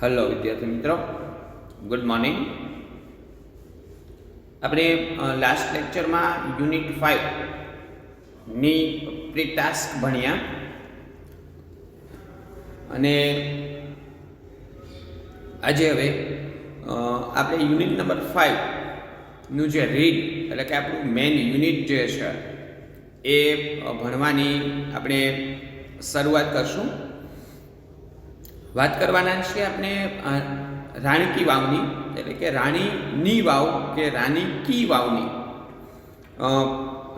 Hello વિદ્યાર્થી મિત્રો, good morning. આપણે લાસ્ટ લેક્ચરમાં યુનિટ 5ની પ્રી ટાસ્ક ભણ્યા અને આજે હવે આપણે યુનિટ નંબર 5નું જે રીડ એટલે કે આપણું મેઇન યુનિટ જે છે એ ભણવાની આપણે શરૂઆત કરશું. વાત કરવાના છે આપણે રાણકી વાવની, એટલે કે રાણીની વાવ કે રાણી કી વાવની.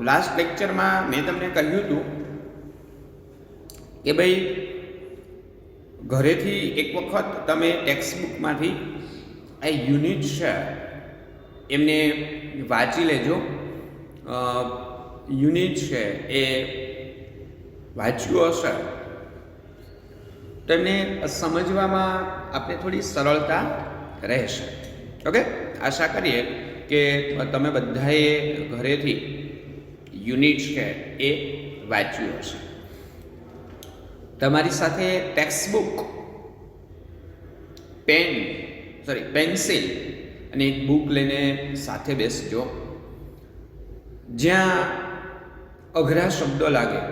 લાસ્ટ લેક્ચરમાં મેં તમને કહ્યું હતું કે ભાઈ ઘરેથી એક વખત તમે ટેક્સ્ટબુકમાંથી આ યુનિટ છે એમને વાંચી લેજો. યુનિટ છે એ વાંચ્યું હશે તો એમને સમજવામાં આપણે થોડી સરળતા રહેશે. ઓકે, આશા કરીએ કે તમે બધાએ ઘરેથી યુનિટ છે એ વાંચ્યું હશે. તમારી સાથે ટેક્સ્ટબુક, પેન્સિલ અને એક બુક લઈને સાથે બેસજો. જ્યાં અઘરા શબ્દો લાગે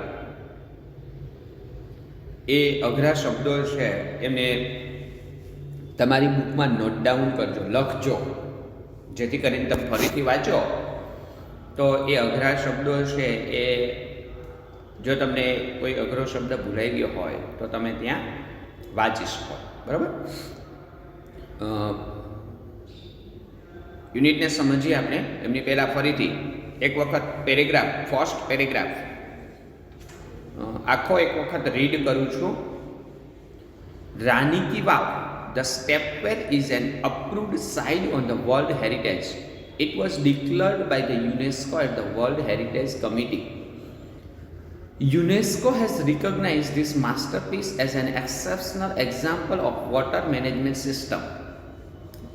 એ અઘરા શબ્દો છે એમને તમારી બુકમાં નોટ ડાઉન કરજો, લખજો, જેથી કરીને તમે ફરીથી વાંચો તો એ અઘરા શબ્દો છે એ જો તમને કોઈ અઘરો શબ્દ ભૂલાઈ ગયો હોય તો તમે ત્યાં વાંચી શકો. બરાબર? યુનિટને સમજીએ આપણે. એમની પહેલાં ફરીથી એક વખત પેરેગ્રાફ, ફર્સ્ટ પેરેગ્રાફ આખો એક વખત રીડ કરું છું. રાની ki Vav, the stepwell is an approved site on the World Heritage. It was declared by the UNESCO at the World Heritage Committee. UNESCO has recognized this masterpiece as an exceptional example of water management system.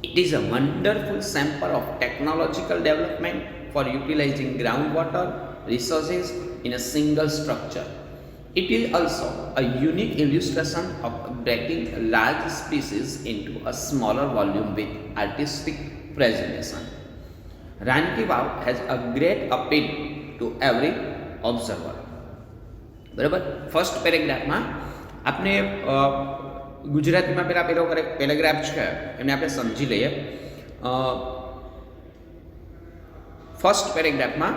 It is a wonderful sample of technological development for utilizing groundwater resources in a single structure. It is also a unique illustration of breaking large species into a smaller volume with artistic presentation. Ranki Vav has a great appeal to every observer. બરાબર? First પેરેગ્રાફમાં આપણે ગુજરાતીમાં પેલો paragraph છે એને આપણે સમજી લઈએ. First પેરેગ્રાફમાં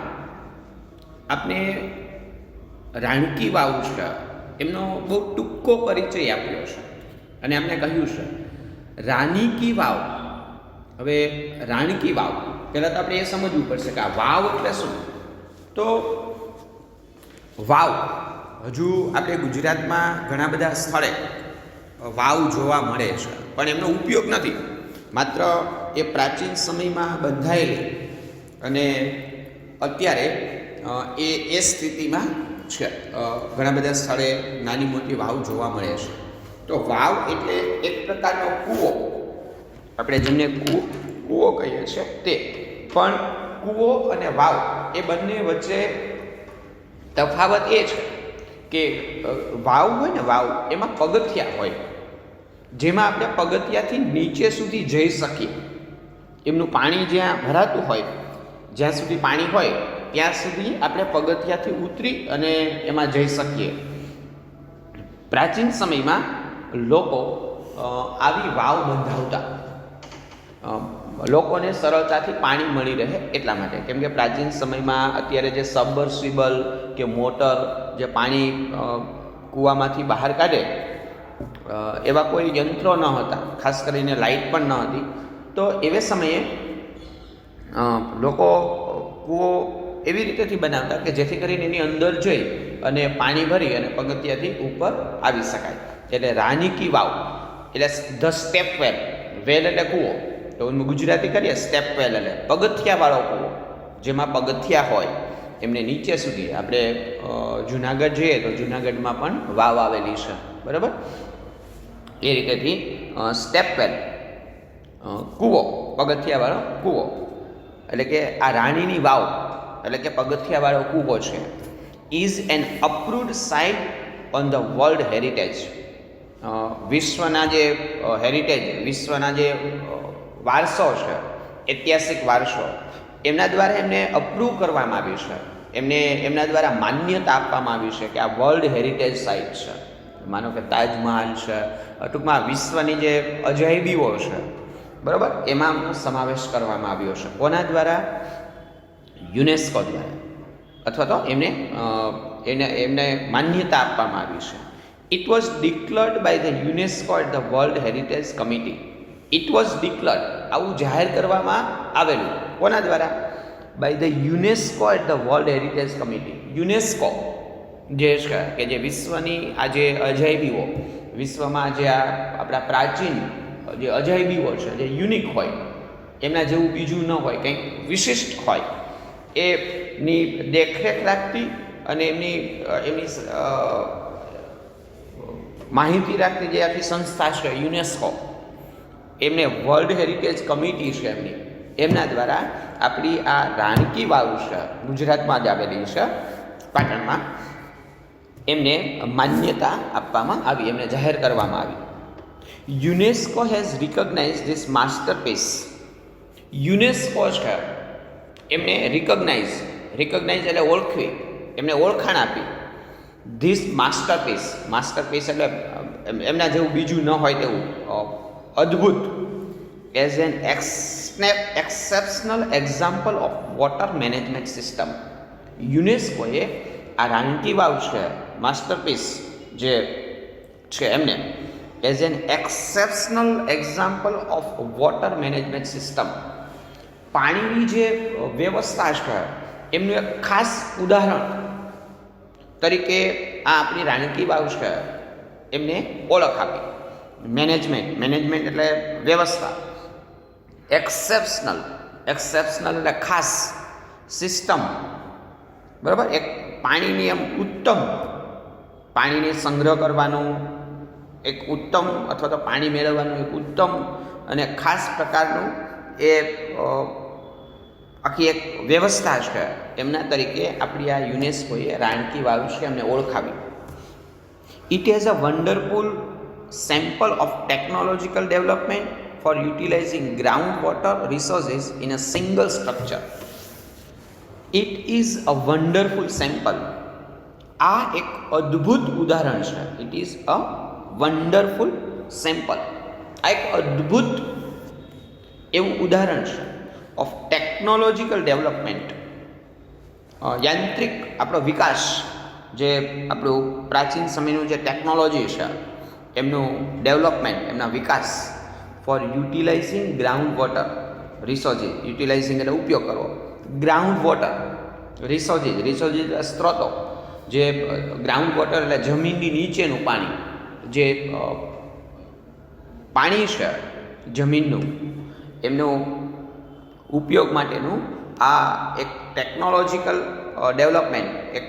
આપણે રાણકી વાવ છે એમનો બહુ ટૂંકો પરિચય આપ્યો છે અને એમને કહ્યું છે રાની કી વાવ. હવે રાણકી વાવ પહેલાં તો આપણે એ સમજવું પડશે કે આ વાવ એટલે શું. તો વાવ હજુ આપણે ગુજરાતમાં ઘણા બધા સ્થળે વાવ જોવા મળે છે, પણ એમનો ઉપયોગ નથી. માત્ર એ પ્રાચીન સમયમાં બંધાયેલી અને અત્યારે એ સ્થિતિમાં છે. ઘણા બધા સ્થળે નાની મોટી વાવ જોવા મળે છે. તો વાવ એટલે એક પ્રકારનો કૂવો, આપણે જેમને કૂવો કહીએ છીએ તે. પણ કૂવો અને વાવ એ બંને વચ્ચે તફાવત એ છે કે વાવ હોય ને, વાવ એમાં પગથિયા હોય, જેમાં આપણે પગથિયાથી નીચે સુધી જઈ શકીએ. એમનું પાણી જ્યાં ભરાતું હોય, જ્યાં સુધી પાણી હોય ત્યાં સુધી આપણે પગથિયાથી ઉતરી અને એમાં જઈ શકીએ. પ્રાચીન સમયમાં લોકો આવી વાવ બંધાવતા, લોકોને સરળતાથી પાણી મળી રહે એટલા માટે. કેમ કે પ્રાચીન સમયમાં અત્યારે જે સબમર્સિબલ કે મોટર જે પાણી કૂવામાંથી બહાર કાઢે એવા કોઈ યંત્રો ન હતા, ખાસ કરીને લાઇટ પણ ન હતી. તો એવે સમયે લોકો કૂવો એવી રીતેથી બનાવતા કે જેથી કરીને એની અંદર જઈ અને પાણી ભરી અને પગથિયાથી ઉપર આવી શકાય. એટલે રાની કી વાવ એટલે ધ સ્ટેપ વેલ. વેલ એટલે કૂવો, તો ગુજરાતી કરીએ સ્ટેપ વેલ એટલે પગથિયાવાળો કૂવો, જેમાં પગથિયા હોય એમને નીચે સુધી. આપણે જુનાગઢ જઈએ તો જુનાગઢમાં પણ વાવ આવેલી છે. બરાબર? એ રીતેથી સ્ટેપ વેલ, કૂવો, પગથિયાવાળો કૂવો. એટલે કે આ રાણીની વાવ એટલે કે પગથિયાવાળો કૂવો છે. Is an approved site on the world heritage. વિશ્વના જે હેરિટેજ, વિશ્વના જે વારસો છે, ઐતિહાસિક વારસો, એમના દ્વારા એમને અપ્રૂવ કરવામાં આવ્યું છે, એમના દ્વારા માન્યતા આપવામાં આવી છે કે આ વર્લ્ડ હેરિટેજ સાઇટ છે. માનો કે તાજમહાલ છે, ટૂંકમાં વિશ્વની જે અજાયબીઓ છે, બરાબર, એમાં સમાવેશ કરવામાં આવ્યો છે. કોના દ્વારા? યુનેસ્કો દ્વારા, અથવા તો એમને માન્યતા આપવામાં આવી છે. It was declared by the UNESCO at the world heritage committee. It was declared, આવું જાહેર કરવામાં આવેલું. કોના દ્વારા? By the UNESCO at the world heritage committee. UNESCO જે છે કે જે વિશ્વની આ જે અજાયબીઓ, વિશ્વમાં જે આ આપણા પ્રાચીન જે અજાયબીઓ છે, જે યુનિક હોય, એમના જેવું બીજું ન હોય, કંઈક વિશિષ્ટ હોય, એની દેખરેખ રાખતી અને એમની માહિતી રાખતી જે આખી સંસ્થા છે યુનેસ્કો, એમને વર્લ્ડ હેરિટેજ કમિટી છે એમના દ્વારા આપણી આ રાણકી વાવ છે, ગુજરાતમાં જ આવેલી છે, પાટણમાં, એમને માન્યતા આપવામાં આવી, એમને જાહેર કરવામાં આવી. UNESCO has recognise this masterpiece. UNESCO છે એમને રિકોગ્નાઇઝ એટલે ઓળખવી, એમને ઓળખાણ આપી. ધીસ માસ્ટરપીસ એટલે એમના જેવું બીજું ન હોય તેવું અદ્ભુત, as an exceptional example of water management system. યુનેસ્કોએ આ રાણકી વાવ છે, માસ્ટરપીસ જે છે, એમને as an exceptional example of water management system, પાણીની જે વ્યવસ્થા છે એમનું એક ખાસ ઉદાહરણ તરીકે આ આપણી રાણકી વાવ છે એમને ઓળખ આપી. મેનેજમેન્ટ એટલે વ્યવસ્થા, એક્સેપ્શનલ એટલે ખાસ, સિસ્ટમ, બરાબર, એક પાણીની એમ ઉત્તમ, પાણીને સંગ્રહ કરવાનું એક ઉત્તમ, અથવા તો પાણી મેળવવાનું એક ઉત્તમ અને ખાસ પ્રકારનું એ આખી એક વ્યવસ્થા છે, એમના તરીકે આપણી આ યુનેસ્કોએ રાણકી વાવ છે એમને ઓળખાવી. It has a wonderful sample of technological development for utilizing ground water resources in a single structure. It is a wonderful sample. આ એક અદ્ભુત ઉદાહરણ છે. It is a wonderful sample. આ એક અદ્ભુત એવું ઉદાહરણ છે ઓફ ટેકનોલોજીકલ ડેવલપમેન્ટ. યાંત્રિક આપણો વિકાસ, જે આપણું પ્રાચીન સમયનું જે ટેકનોલોજી છે એમનું ડેવલપમેન્ટ, એમના વિકાસ, four utilizing ground water resources. યુટિલાઇઝિંગ એટલે ઉપયોગ કરવો. ગ્રાઉન્ડ વોટર રિસોર્સિસ સ્ત્રોતો, જે ગ્રાઉન્ડ વોટર એટલે જમીનની નીચેનું પાણી, જે પાણી છે જમીનનું, એમનું ઉપયોગ માટેનું આ એક ટેકનોલોજીકલ ડેવલપમેન્ટ, એક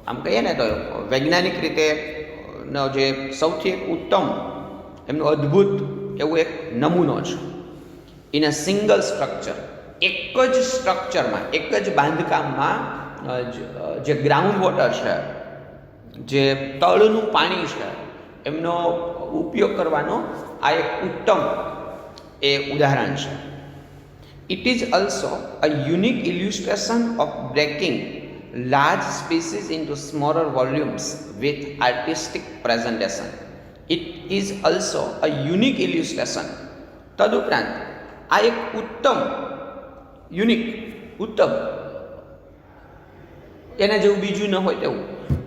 આમ કહીએ ને તો વૈજ્ઞાનિક રીતે જે સૌથી એક ઉત્તમ, એમનું અદ્ભુત એવું એક નમૂનો છે. ઇન અ સિંગલ સ્ટ્રક્ચર, એક જ સ્ટ્રક્ચરમાં, એક જ બાંધકામમાં જે ગ્રાઉન્ડ વોટર છે, જે તળનું પાણી છે, એમનો ઉપયોગ કરવાનો આ એક ઉત્તમ એ ઉદાહરણ છે. It is also a unique illustration of breaking large species into smaller volumes with artistic presentation. It is also a unique illustration. તદુપરાંત આ એક ઉત્તમ, યુનિક, ઉત્તમ, એના જેવું બીજું ન હોય તેવું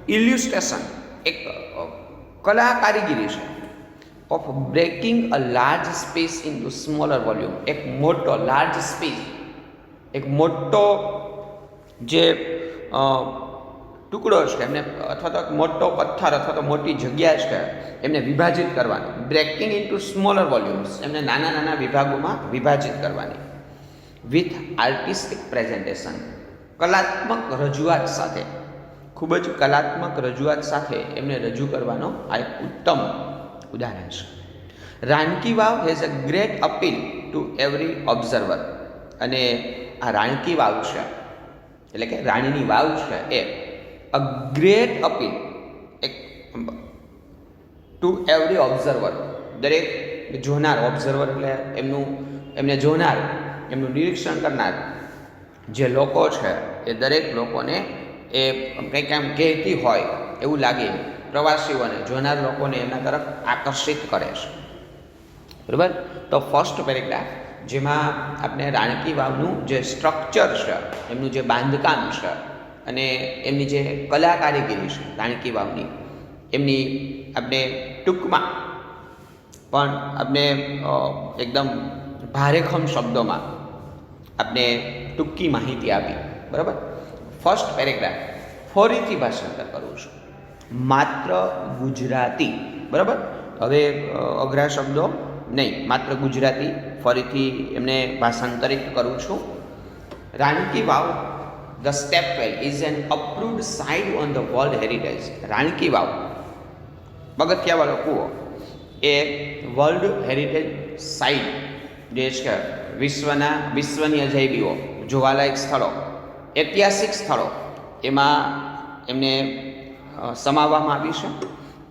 ઇલ્યુસ્ટ્રેશન, એક કલા કારીગીરી છે, of breaking a large space into smaller volume. એક મોટો લાર્જ સ્પેસ, એક મોટો જે ટુકડો છે એમને, અથવા તો મોટો પથ્થર અથવા તો મોટી જગ્યા છે એમને વિભાજિત કરવાની. બ્રેકિંગ ઇન્ટુ સ્મોલર વોલ્યુમ્સ, એમને નાના નાના વિભાગોમાં વિભાજિત કરવાની. વિથ આર્ટિસ્ટિક પ્રેઝન્ટેશન, કલાત્મક રજૂઆત સાથે, ખૂબ જ કલાત્મક રજૂઆત સાથે એમને રજૂ કરવાનો આ એક ઉત્તમ ઉદાહરણ છે. Rani ki Vav has a great appeal to every observer. અને આ રાણકી વાવ છે, એટલે કે રાણીની વાવ છે, એ અ ગ્રેટ અપીલ, એક ટુ એવરી ઓબ્ઝર્વર, દરેક જોનાર, ઓબ્ઝર્વર એટલે એમને જોનાર, એમનું નિરીક્ષણ કરનાર જે લોકો છે એ દરેક લોકોને એ કંઈક આમ કહેતી હોય એવું લાગે, પ્રવાસીઓને, જોનાર લોકોને એમના તરફ આકર્ષિત કરે છે. બરાબર. તો ફર્સ્ટ પેરેગ્રાફ જેમાં આપણે રાણકી વાવનું જે સ્ટ્રક્ચર છે, એમનું જે બાંધકામ છે અને એમની જે કલા કારીગરી છે રાણકી વાવની, એમની આપણે ટૂંકમાં પણ આપણે એકદમ ભારેખમ શબ્દોમાં આપણે ટૂંકી માહિતી આપી. બરાબર. ફર્સ્ટ પેરેગ્રાફ ફરીથી ભાષાંતર કરું છું, માત્ર ગુજરાતી. બરાબર. હવે અઘરા શબ્દો નહીં, માત્ર ગુજરાતી ફરીથી એમને ભાષાંતરિત કરું છું. Rani ki Vav the stepwell is an approved site on the world heritage. Rani ki Vav, પગથિયાવાળો કૂવો, એ વર્લ્ડ હેરિટેજ સાઇટ જે છે, વિશ્વની અજાયબીઓ, જોવાલાયક સ્થળો, ઐતિહાસિક સ્થળો, એમાં એમને સમાવવામાં આવી છે.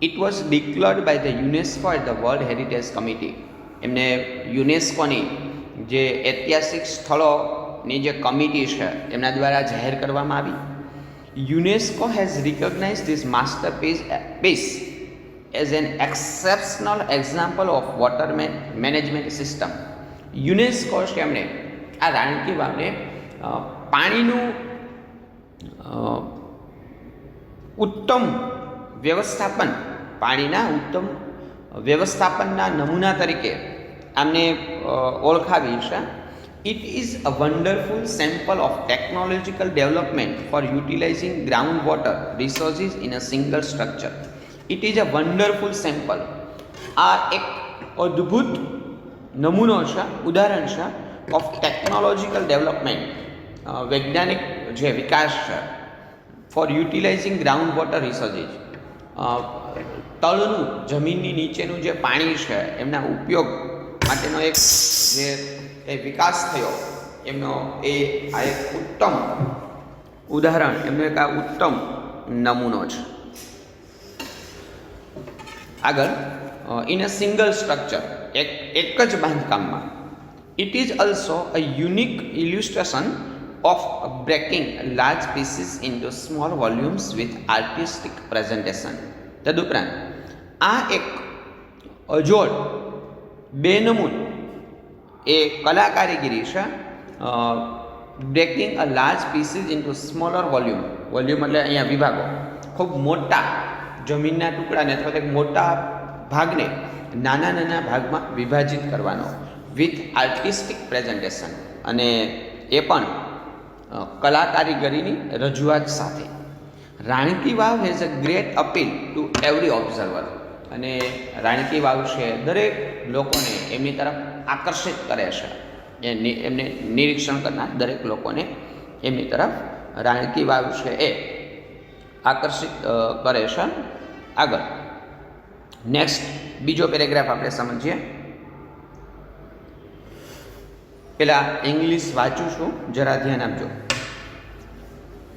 It was declared by the UNESCO at the world heritage committee. એમને યુનેસ્કોની જે ઐતિહાસિક સ્થળોની જે કમિટી છે એમના દ્વારા જાહેર કરવામાં આવી. UNESCO has recognise this masterpiece as an exceptional example of water management system. UNESCO છે એમણે આ રાણકી વાવને પાણીનું ઉત્તમ વ્યવસ્થાપન, પાણીના ઉત્તમ વ્યવસ્થાપનના નમૂના તરીકે આમને ઓળખાવી છે. It is a wonderful sample of technological development for utilizing ground water resources in a single structure. It is a wonderful sample. આ એક અદ્ભુત નમૂનો છે, ઉદાહરણ છે ઓફ ટેકનોલોજીકલ ડેવલપમેન્ટ, વૈજ્ઞાનિક જે વિકાસ છે, four utilizing ground water resources, તળનું, જમીનની નીચેનું જે પાણી છે એમના ઉપયોગ માટેનો એક જે વિકાસ થયો એમનો, આ એક ઉત્તમ ઉદાહરણ, એમનો એક આ ઉત્તમ નમૂનો છે. આગળ, ઇન અ સિંગલ સ્ટ્રક્ચર, એક જ બાંધકામમાં. It is also a unique illustration of breaking large pieces into small volumes with artistic presentation. તદુપરાંત આ એક અજોડ, બેનમૂન એ કલા કારીગરી છે. Breaking a large pieces into smaller volume, volume એટલે અહીંયા વિભાગો, ખૂબ મોટા જમીનના ટુકડાને અથવા એક મોટા ભાગને નાના નાના ભાગમાં વિભાજિત કરવાનો, વિથ આર્ટિસ્ટિક પ્રેઝન્ટેશન, અને એ પણ કલા કારીગરીની રજૂઆત સાથે. Rani ki Vav has a great appeal to every observer. અને રાણકી વાવ છે દરેક લોકોને એમની તરફ આકર્ષિત કરે છે. એમને નિરીક્ષણ કરનાર દરેક લોકોને એમની તરફ રાણકી વાવ છે એ આકર્ષિત કરે છે. આગળ નેક્સ્ટ બીજો પેરેગ્રાફ આપણે સમજીએ. પેલા ઇંગ્લિશ વાંચું છું, જરા ધ્યાન આપજો.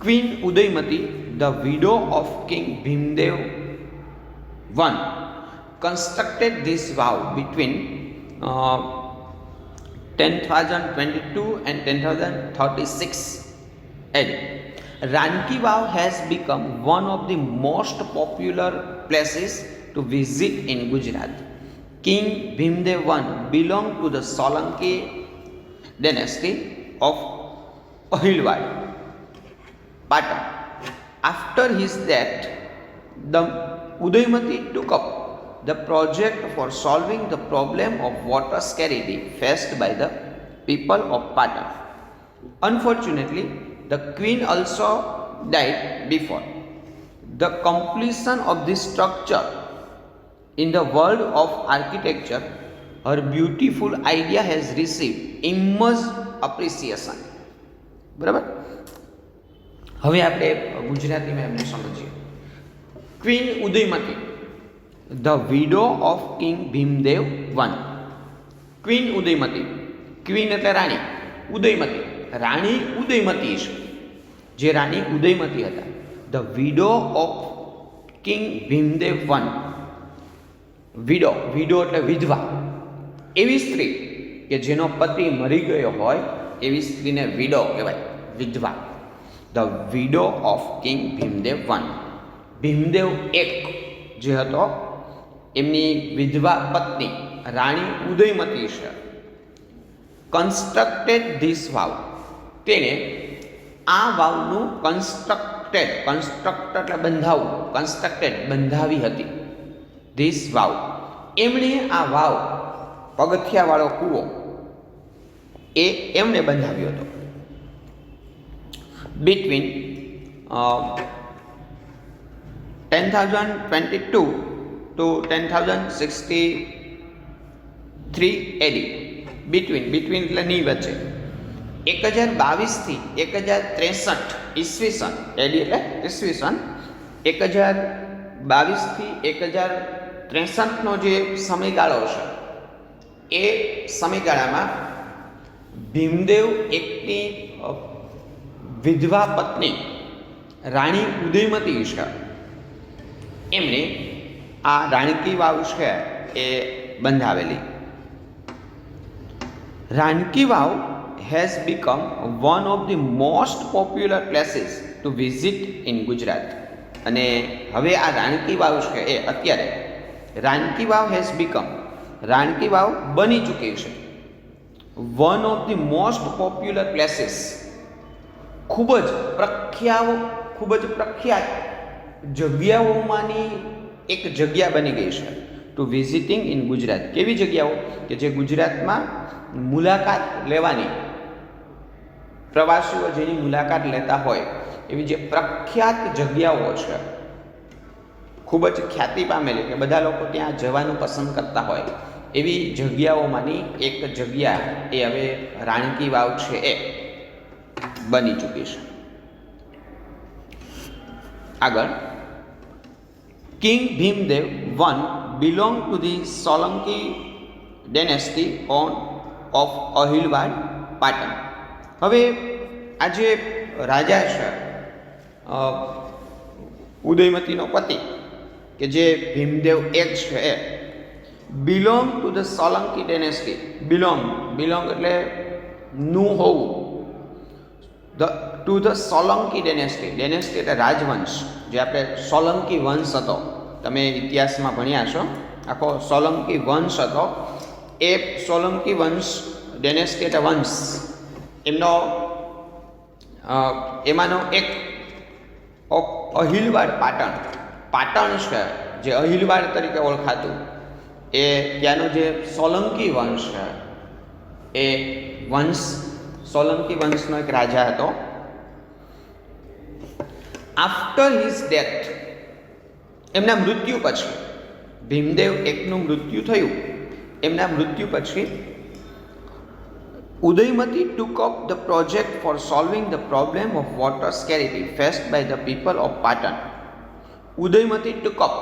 Queen Udayamati, the widow of king Bhimdev I, constructed this vow between 10,022 and 10,036 AD. Ranki Vav has become one of the most popular places to visit in Gujarat. King Bhimdev I belonged to the Solanki dynasty of Ahilwad, Patan. After his death, the Udaymati took up the project for solving the problem of water scarcity faced by the people of Patan. Unfortunately, the queen also died before the completion of this structure. In the world of architecture, her beautiful idea has received immense appreciation. બરાબર. હવે આપણે ગુજરાતીમાં એમને સમજીએ. Queen Udayamati, the widow of king Bhimdev I. Queen Udayamati, queen એટલે રાણી, ઉદયમતી રાણી ઉદયમતી છે, જે રાણી ઉદયમતી હતા. The widow of king Bhimdev I, widow, widow એટલે વિધવા, એવી સ્ત્રી કે જેનો પતિ મરી ગયો હોય એવી સ્ત્રીને વિડો કહેવાય, વિધવા. The widow of king Bhimdev I. Bhimdev એક જે હતો એમની વિધવા પત્ની રાણી ઉદયમતી છે. કન્સ્ટ્રક્ટેડ ધીસ વાવ, તેણે આ વાવનું કન્સ્ટ્રક્ટ એટલે બંધાવવું, કન્સ્ટ્રક્ટેડ બંધાવી હતી. ધીસ વાવ, એમણે આ વાવ પગથિયાવાળો કૂવો એ એમણે બંધાવ્યો હતો. Between 10,022 to 10,063 AD. બિટવીન એટલે ની વચ્ચે 1022 થી 1063 ઈસવીસન, એડી એટલે ઈસવીસન, 1022 થી 1063 નો જે સમયગાળો છે એ સમયગાળામાં ભીમદેવ એકની વિધવા પત્ની રાણી ઉદયમતી છે, એમણે આ રાણકી વાવ છે એ બંધાવેલી. રાણકી વાવ has become one of the most popular places to visit in Gujarat. અને હવે આ રાણકી વાવ છે એ અત્યારે રાણકી વાવ has become, રાણકી વાવ બની ચૂકી છે one of the most popular places, ખૂબ જ પ્રખ્યાત જગ્યાઓમાંની એક જગ્યા બની ગઈ છે ટુ વિઝિટિંગ ઇન ગુજરાત. કેવી જગ્યાઓ કે જે ગુજરાતમાં મુલાકાત લેવાની, પ્રવાસીઓ જેની મુલાકાત લેતા હોય એવી જે પ્રખ્યાત જગ્યાઓ છે, ખૂબ જ ખ્યાતિ પામેલી કે બધા લોકો ત્યાં જવાનું પસંદ કરતા હોય એવી જગ્યાઓમાંની એક જગ્યા એ હવે રાણકી વાવ છે એ બની ચૂકી છે. આગળ, king Bhimdev I belong to the Solanki dynasty of Anhilwad Patan. હવે આ જે રાજા છે ઉદયમતીનો પતિ કે જે ભીમદેવ એક છે એ belong to the Solanki dynasty. Belong એટલે નું હોવું, ટુ ધ સોલંકી ડેનેસ્ટી એટલે રાજવંશ, જે આપણે સોલંકી વંશ હતો, તમે ઇતિહાસમાં ભણ્યા છો, આખો સોલંકી વંશ હતો. એ સોલંકી વંશ, ડેનેસ્ટી એટલે વંશ, એમનો એમાંનો એક અહિલવાડ પાટણ છે જે અહિલવાડ તરીકે ઓળખાતું, એ ત્યાંનો જે સોલંકી વંશ છે એ વંશ, સોલંકી વંશનો એક રાજા હતો. આફ્ટર હિઝ ડેથ, એમના મૃત્યુ પછી, ભીમદેવ એકનું મૃત્યુ થયું, એમના મૃત્યુ પછી Udayamati took up the project for solving the problem of water scarcity faced by the people of Patan. Udayamati took up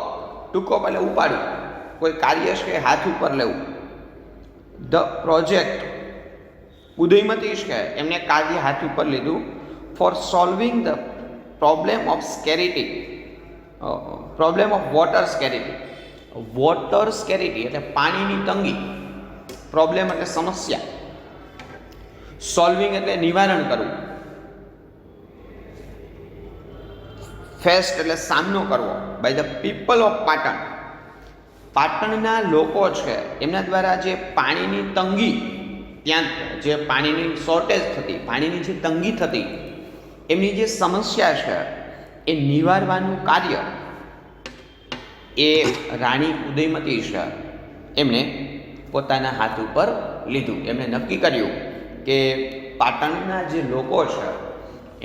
એટલે ઉપાડ્યું, કોઈ કાર્ય છે હાથ ઉપર લેવું. ધ પ્રોજેક્ટ, ઉદયમતી છે એમને કાર્ય હાથ ઉપર લીધું for solving the problem of scarcity, problem of water scarcity. Water scarcity એટલે પાણીની તંગી, પ્રોબ્લેમ એટલે સમસ્યા, સોલ્વિંગ એટલે નિવારણ કરવું, ફેસ્ટ એટલે સામનો કરવો, by the people of Patan. પાટણના લોકો છે એમના દ્વારા જે પાણીની તંગી, ત્યાં જે પાણીની શોર્ટેજ થતી, પાણીની જે તંગી થતી, એમની જે સમસ્યા છે એ નિવારવાનું કાર્ય એ રાણી ઉદયમતી છે એમણે પોતાના હાથ ઉપર લીધું. એમણે નક્કી કર્યું કે પાટણના જે લોકો છે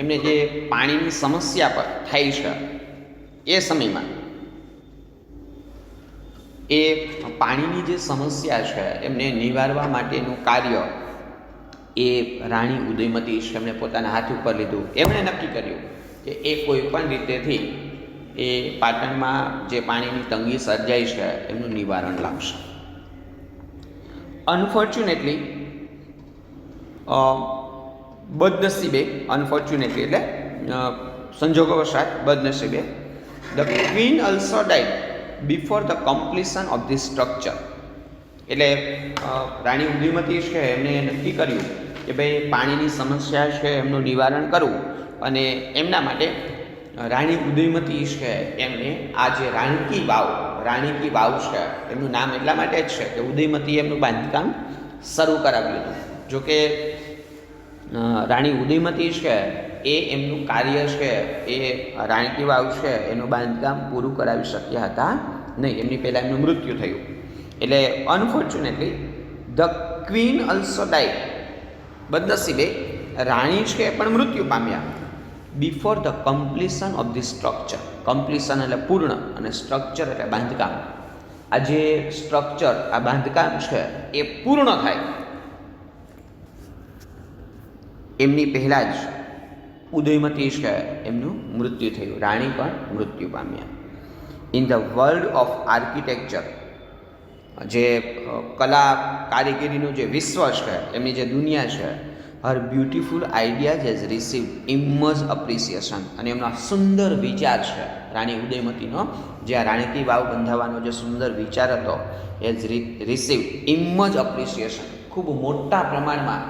એમને જે પાણીની સમસ્યા પર થાય છે એ સમયમાં, એ પાણીની જે સમસ્યા છે એમને નિવારવા માટેનું કાર્ય એ રાણી ઉદયમતી છે એમણે પોતાના હાથ ઉપર લીધું. એમણે નક્કી કર્યું કે એ કોઈ પણ રીતેથી એ પાટણમાં જે પાણીની તંગી સર્જાઈ છે એમનું નિવારણ લાવશે. અનફોર્ચ્યુનેટલી, બદનસીબે, અનફોર્ચ્યુનેટલી એટલે સંજોગોવશાત, બદનસીબે, the queen also died. Before the completion of the structure. એટલે રાણી ઉદયમતી છે એમણે નક્કી કર્યું કે ભાઈ પાણીની સમસ્યા છે એમનું નિવારણ કરવું, અને એમના માટે રાણી ઉદયમતી છે એમણે આ જે રાણકી વાવ છે એમનું નામ એટલા માટે જ છે કે ઉદયમતી એમનું બાંધકામ શરૂ કરાવ્યું હતું. જોકે રાણી ઉદયમતી છે એ એમનું કાર્ય છે એ રાણકી વાવ છે એનું બાંધકામ પૂરું કરાવી શક્યા હતા નહીં. એમની પહેલાં એમનું મૃત્યુ થયું. એટલે unfortunately the queen also died. બદનસીબે રાણી છે પણ મૃત્યુ પામ્યા before the completion of the structure. Completion એટલે પૂર્ણ, અને સ્ટ્રક્ચર એટલે બાંધકામ. આ જે સ્ટ્રક્ચર, આ બાંધકામ છે એ પૂર્ણ થાય એમની પહેલાં જ ઉદયમતી છે એમનું મૃત્યુ થયું. રાણી પણ મૃત્યુ પામ્યા. In the world of architecture, જે કલા કારીગરીનું જે વિશ્વ છે, એમની જે દુનિયા છે, her beautiful ideas has received immense appreciation. અને એમનો સુંદર વિચાર છે રાણી ઉદયમતીનો, જે આ રાણકી વાવ બંધાવવાનો જે સુંદર વિચાર હતો, હેઝ રિસીવ્ડ ઇમર્સ અપ્રિસિએશન. ખૂબ મોટા પ્રમાણમાં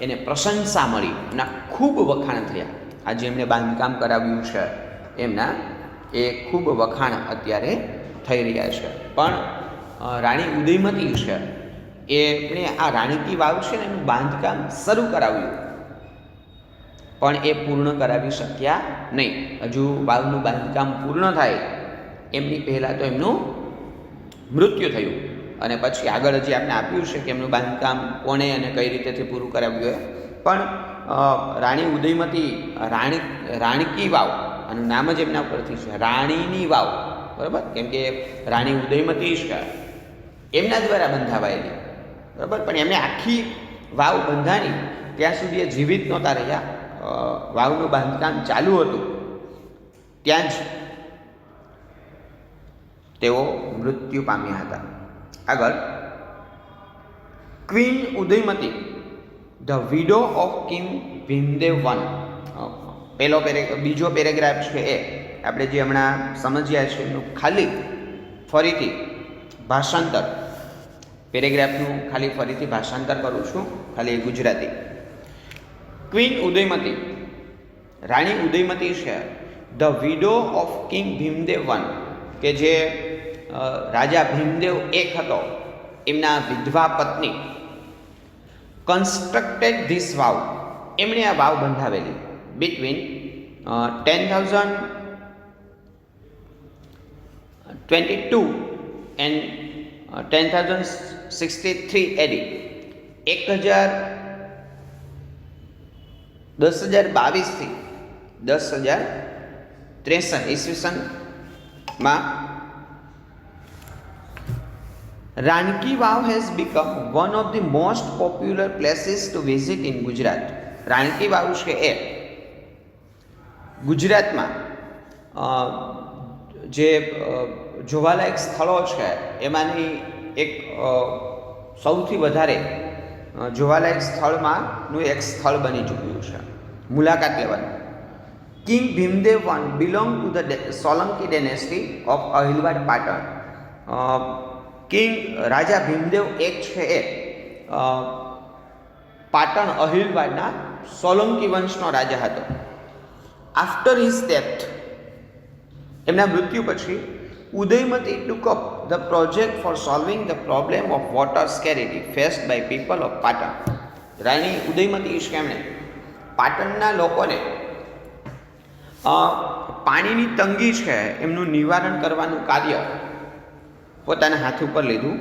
એને પ્રશંસા મળી, એના ખૂબ વખાણ થયા. આજે એમણે બાંધકામ કરાવ્યું છે એમના એ ખૂબ વખાણ અત્યારે થઈ રહ્યા છે. પણ રાણી ઉદયમતી છે એમણે આ રાણકી વાવ છે ને એનું બાંધકામ શરૂ કરાવ્યું, પણ એ પૂર્ણ કરાવી શક્યા નહીં. હજુ વાવનું બાંધકામ પૂર્ણ થાય એમની પહેલાં તો એમનું મૃત્યુ થયું. અને પછી આગળ હજી આપણે આપ્યું છે કે એમનું બાંધકામ કોણે અને કઈ રીતેથી પૂરું કરાવ્યું. પણ રાણી ઉદયમતી, રાણકી વાવ, અને નામ જ એમના ઉપરથી છે રાણીની વાવ, બરાબર. કેમ કે રાણી ઉદયમતી છે એમના દ્વારા બંધાવાયેલી, બરાબર. પણ એમને આખી વાવ બંધાણી ત્યાં સુધી એ જીવિત નહોતા રહ્યા. વાવનું બાંધકામ ચાલુ હતું ત્યાં જ તેઓ મૃત્યુ પામ્યા હતા. આગળ, queen Udayamati, the widow of king Bhimdev one. બીજો પેરેગ્રાફ છે એ આપણે જે હમણાં સમજ્યા છે એનું ખાલી ફરીથી ભાષાંતર, પેરેગ્રાફનું ખાલી ફરીથી ભાષાંતર કરું છું, ખાલી ગુજરાતી. ક્વીન ઉદયમતી, રાણી ઉદયમતી છે the widow of king Bhimdev one, કે જે રાજા ભીમદેવ એક હતો એમના વિધવા પત્ની, કન્સ્ટ્રક્ટેડ ધીસ વાવ, એમણે આ વાવ બંધાવેલી બિટવીન 10,022 એન્ડ 10,063 એડી. 10,022 થી 10,063 ઈસવીસનમાં Rani ki Vav has become one of the most popular places to visit in Gujarat. Rani ki Vav છે એ ગુજરાતમાં જે જોવાલાયક સ્થળો છે એમાંની એક સૌથી વધારે જોવાલાયક સ્થળમાંનું એક સ્થળ બની ચૂક્યું છે, મુલાકાત લેવાનું. King Bhimdev one belong to the Solanki dynasty of Anhilwad Patan. King રાજા ભીમદેવ એક છે એ પાટણ અહિલવાડના સોલંકી વંશનો રાજા હતો. આફ્ટર હિઝ ડેથ, એમના મૃત્યુ પછી, Udayamati took up the project for solving the problem of water scarcity faced by people of Patan. રાણી ઉદયમતી છે એમણે પાટણના લોકોને પાણીની તંગી છે એમનું નિવારણ કરવાનું કાર્ય પોતાના હાથ ઉપર લીધું.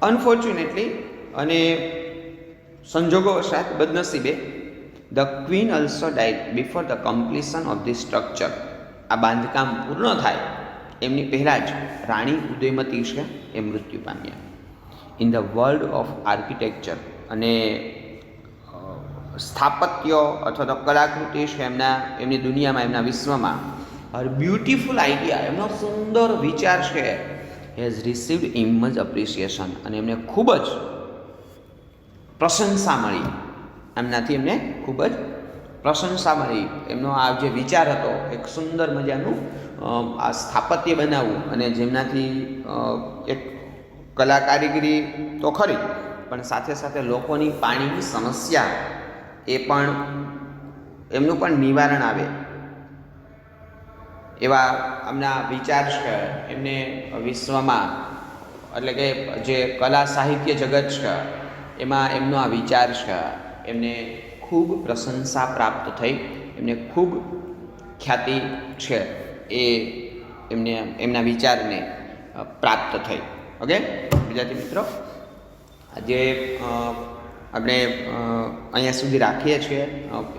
અનફોર્ચ્યુનેટલી, અને સંજોગોવશાત, બદનસીબે, the queen also died before the completion of the structure. આ બાંધકામ પૂર્ણ થાય એમની પહેલાં જ રાણી ઉદયમતી છે એ મૃત્યુ પામ્યા. In the world of architecture, અને સ્થાપત્ય અથવા તો કલાકૃતિ છે એમની દુનિયામાં, એમના વિશ્વમાં, હર બ્યુટિફુલ આઈડિયા, એમનો સુંદર વિચાર છે, હેઝ રિસીવ્ડ ઇમર્સ અપ્રિસિએશન, અને એમને ખૂબ જ પ્રશંસા મળી. એમનાથી એમને ખૂબ જ પ્રશંસા મળી. એમનો આ જે વિચાર હતો એક સુંદર મજાનું આ સ્થાપત્ય બનાવવું, અને જેમનાથી એક કલા કારીગરી તો ખરી, પણ સાથે સાથે લોકોની પાણીની સમસ્યા એ પણ એમનું પણ નિવારણ આવે એવા આમના વિચાર છે. એમને વિશ્વમાં એટલે કે જે કલા સાહિત્ય જગત છે એમાં એમનો આ વિચાર છે એમને ખૂબ પ્રશંસા પ્રાપ્ત થઈ, એમને ખૂબ ખ્યાતિ છે એ એમને એમના વિચારને પ્રાપ્ત થઈ. ઓકે વિદ્યાર્થી મિત્રો, આજે આપણે અહીંયા સુધી રાખીએ છીએ.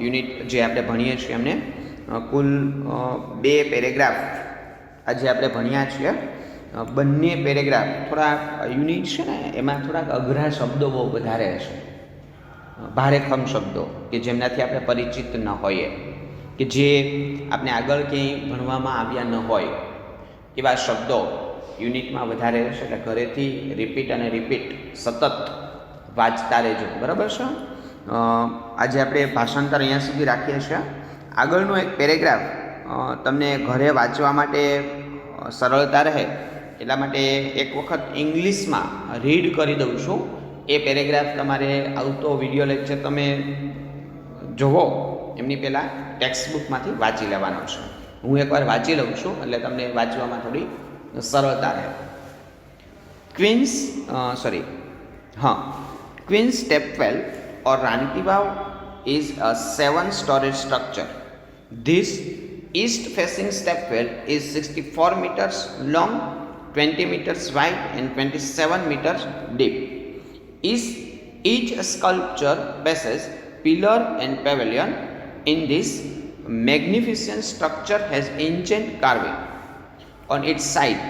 યુનિટ જે આપણે ભણીએ છીએ એમને કુલ 2 પેરેગ્રાફ આજે આપણે ભણ્યા છીએ. બંને પેરેગ્રાફ થોડા યુનિટ છે ને એમાં થોડાક અઘરા શબ્દો બહુ વધારે છે, ભારેખમ શબ્દો કે જેમનાથી આપણે પરિચિત ન હોઈએ, કે જે આપણે આગળ ક્યાંય ભણવામાં આવ્યા ન હોય એવા શબ્દો યુનિટમાં વધારે રહેશે. એટલે ઘરેથી રિપીટ અને રિપીટ સતત વાંચતા રહેજો, બરાબર છે. આજે આપણે ભાષાંતર અહીંયા સુધી રાખીએ છીએ. આગળનો એક પેરેગ્રાફ તમને ઘરે વાંચવા માટે સરળતા રહે એટલા માટે એક વખત ઇંગ્લિશમાં રીડ કરી દઉં છું. એ પેરેગ્રાફ તમારે આવતો વિડીયો લેક્ચર તમે જોવો એમની પહેલાં ટેક્સ્ટબુકમાંથી વાંચી લેવાનો છે. હું એકવાર વાંચી લઉં છું એટલે તમને વાંચવામાં થોડી સરળતા રહે. Queens stepwell or Rani Ki Vav is a 7-story structure. This east-facing stepwell is 64 meters long, 20 meters wide and 27 meters deep. Each sculpture bases pillar and pavilion. In this magnificent structure has ancient carving. On its side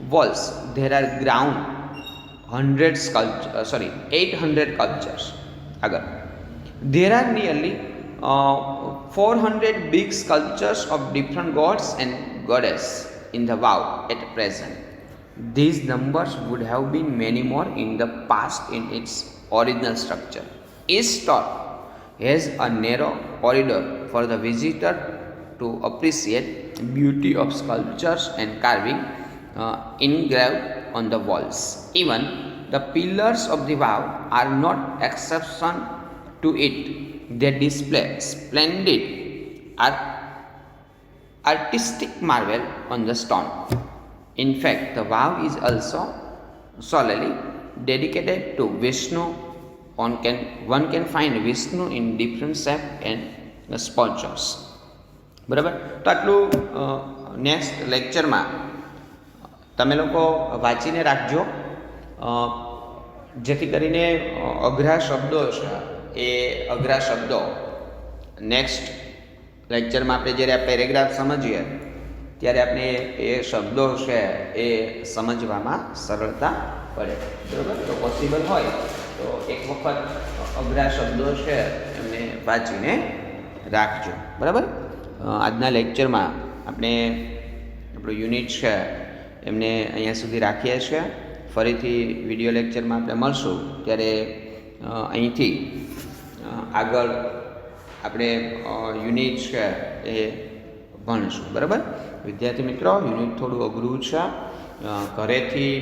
walls there are 800 sculptures. There are nearly 400 big sculptures of different gods and goddesses in the Vav at present. These numbers would have been many more in the past in its original structure. Each stall has a narrow corridor for the visitor to appreciate beauty of sculptures and carving engraved on the walls. Even the pillars of the Vav are not exception to it. They display splendid artistic marvel on the stone. In fact, the Vav is also solely dedicated to Vishnu. One can find Vishnu in different shape and sculptures. બરાબર, તો આટલું next લેક્ચરમાં તમે લોકો વાંચીને રાખજો, જેથી કરીને અઘરા શબ્દો છે એ અઘરા શબ્દો નેક્સ્ટ લેક્ચરમાં આપણે જ્યારે આ પેરેગ્રાફ સમજીએ ત્યારે આપણે એ શબ્દો છે એ સમજવામાં સરળતા પડે. બરાબર, તો પોસિબલ હોય તો એક વખત અઘરા શબ્દો છે એમને વાંચીને રાખજો. બરાબર, આજના લેક્ચરમાં આપણે આપણું યુનિટ છે એમને અહીંયા સુધી રાખીએ છીએ. ફરીથી વિડીયો લેક્ચરમાં આપણે મળશું ત્યારે અહીંથી આગળ આપણે યુનિટ છે એ ભણીશું. બરાબર વિદ્યાર્થી મિત્રો, યુનિટ થોડું અઘરું છે. ઘરેથી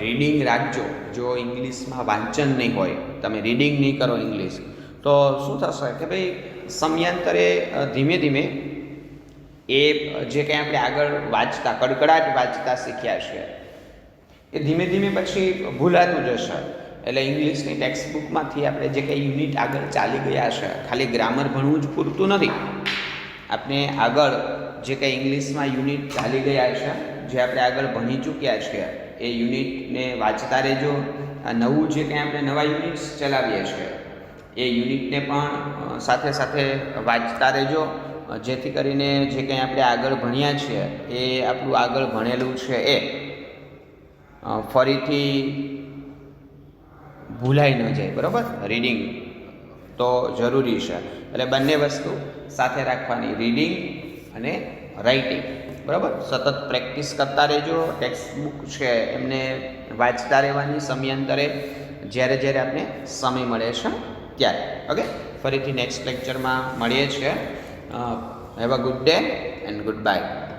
રીડિંગ રાખજો. જો ઇંગ્લિશમાં વાંચન નહીં હોય, તમે રીડિંગ નહીં કરો ઇંગ્લિશ, તો શું થશે કે ભાઈ સમયાંતરે ધીમે ધીમે એ જે કંઈ આપણે આગળ વાંચતા કડકડાટ વાંચતા શીખ્યા છે એ ધીમે ધીમે પછી ભૂલાતું જશે. એટલે ઇંગ્લિશની ટેક્સ્ટબુકમાંથી આપણે જે કંઈ યુનિટ આગળ ચાલી ગયા છે, ખાલી ગ્રામર ભણવું જ પૂરતું નથી. આપણે આગળ જે કંઈ ઇંગ્લિશમાં યુનિટ ચાલી ગયા છે, જે આપણે આગળ ભણી ચૂક્યા છીએ, એ યુનિટને વાંચતા રહેજો. આ નવું જે કંઈ આપણે નવા યુનિટ્સ ચલાવીએ છીએ એ યુનિટને પણ સાથે સાથે વાંચતા રહેજો, જેથી કરીને જે કંઈ આપણે આગળ ભણ્યા છીએ એ આપણું આગળ ભણેલું છે એ ફરીથી ભૂલાઈ ન જાય. બરાબર, રીડિંગ તો જરૂરી છે. એટલે બંને વસ્તુ સાથે રાખવાની, રીડિંગ અને રાઇટિંગ. બરાબર, સતત પ્રેક્ટિસ કરતા રહેજો. ટેક્સ્ટબુક છે એમને વાંચતા રહેવાની સમયાંતરે જ્યારે જ્યારે આપણે સમય મળે છે ત્યારે. ઓકે, ફરીથી નેક્સ્ટ લેક્ચરમાં મળીએ છીએ. Have a good day and good bye.